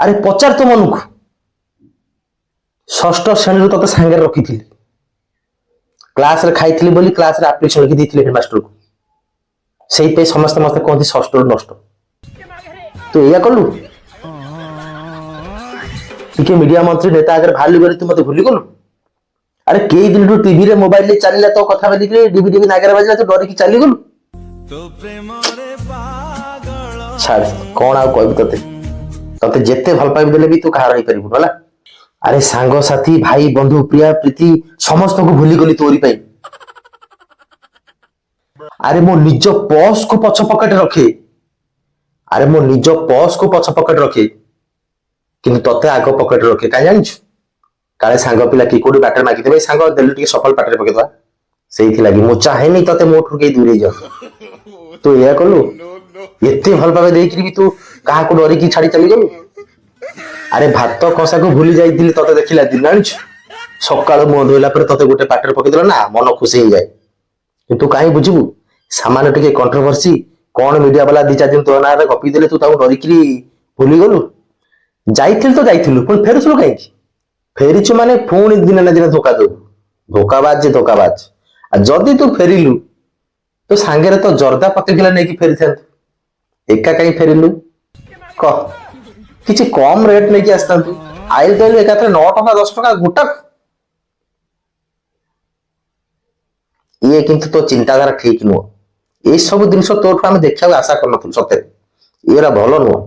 ଆରେ ପଚାର ତ ମନକୁ, ଷଷ୍ଠ ଶ୍ରେଣୀରୁ ତତେ ସାଙ୍ଗରେ ରଖିଥିଲି, କ୍ଲାସରେ ଖାଇଥିଲି ବୋଲି କ୍ଲାସରେ ଆପ୍ଲିକେସନ ଲେଖି ଦେଇଥିଲି ହେଡମାଷ୍ଟରକୁ, ସେଇପାଇଁ ସମସ୍ତେ ମତେ କହନ୍ତି ଷଷ୍ଠରୁ ନଷ୍ଟ। ତୁ ଏଇଆ କଲୁ, ଟିକେ ମିଡିଆ ମନ୍ତ୍ରୀ ନେତା ଆଗରେ ବାହାରିଲୁ ବୋଲି ତୁ ମତେ ଭୁଲି ଗଲୁ। ଆରେ କେଇ ଦିନଠୁ ଟିଭିରେ ମୋବାଇଲରେ ଚାଲିଲା ତ କଥା ବୋଲିକି ଡିବି ଡିବି ନାଗରେ ବାଜିଲା, ତୁ ଡରିକି ଚାଲିଗଲୁ। ଛାଡ, କଣ ଆଉ କହିବି ତତେ, ତତେ ଯେତେ ଭଲ ପାଇବି ଦେଲେ ବି ତୁ କାହାର ହେଇପାରିବୁନି ହେଲା। ଆରେ ସାଙ୍ଗସାଥୀ, ଭାଇ ବନ୍ଧୁ, ପ୍ରିୟା ପ୍ରୀତି ସମସ୍ତଙ୍କୁ ଭୁଲିଗଲି ତୋରି ପାଇଁ। ଆରେ ମୋ ନିଜ ପର୍ସକୁ ପଛ ପକେଟରେ ରଖେ, ଆରେ ମୋ ନିଜ ପର୍ସକୁ ପଛ ପକେଟରେ ରଖେ, କିନ୍ତୁ ତତେ ଆଗ ପକେଟରେ ରଖେ। କାହିଁ ଜାଣିଛୁ? କାଳେ ସାଙ୍ଗ ପିଲା କି କୋଉଠି ବାଟରେ ମାଗିଦେବେ, ସାଙ୍ଗ ଦେଲୁ ଟିକେ ସଫଲ ପାଟରେ ପକେଇଦବା, ସେଇଥିଲାଗି ମୁଁ ଚାହେଁନି ତତେ ମୋଠୁ କେହି ଦୂରେଇ ଯାଉ। ତୁ ଏଇଆ କଲୁ, ଏତେ ଭଲ ପାଇବା ଦେଇକିରି ବି ତୁ କାହାକୁ ଡରିକି ଛାଡି ଚାଲିଗଲୁ। ଆରେ ଭାତ କଂସାକୁ ଭୁଲି ଯାଇଥିଲି ତତେ ଦେଖିଲା ଦିନ, ଜାଣିଛୁ? ସକାଳୁ ମୁହଁ ଧୋଇଲା ପରେ ତତେ ଗୋଟେ ପାଟରେ ପକେଇଦେଲା ନା, ମନ ଖୁସି ହେଇଯାଏ। କିନ୍ତୁ କାହିଁ ବୁଝିବୁ, ସାମାନ୍ୟ ଟିକେ କଣ୍ଟ୍ରୋଭର୍ସି, କଣ ମିଡିଆ ବାଲା ଦି ଚାରି ଦିନ ତୋ ନାଁରେ ଗପି ଦେଲେ ତୁ ତାକୁ ଡରିକିରି ଭୁଲିଗଲୁ। ଯାଇଥିଲୁ ତ ଯାଇଥିଲୁ, ପୁଣି ଫେରୁଥିଲୁ କାହିଁକି? ଫେରିଛୁ ମାନେ ପୁଣି ଦିନେ ନା ଦିନେ ଧୋକା ଦବୁ। ଧୋକାବାଜ ଯେ ଧୋକାବାଜ। ଆଉ ଯଦି ତୁ ଫେରିଲୁ, ତୋ ସାଙ୍ଗରେ ତ ଜର୍ଦା ପକେଇକିଲା ନେଇକି ଫେରିଥାନ୍ତୁ, ଏକା କାହିଁ ଫେରିଲୁ କହ? କିଛି କମ ରେଟ୍ ନେଇକି ଆସିଥାନ୍ତୁ, ଆଇଲ ତଇଲ ଏକାଥରେ 9 ଟଙ୍କା 10 ଟଙ୍କା ଗୋଟାକୁ। ଇଏ କିନ୍ତୁ ତୋ ଚିନ୍ତାଧାରା ଠିକ ନୁହଁ। ଏଇ ସବୁ ଜିନିଷ ତୋଠୁ ଆମେ ଦେଖିବାକୁ ଆଶା କରିନଥିଲୁ, ସତରେ ଏରା ଭଲ ନୁହଁ।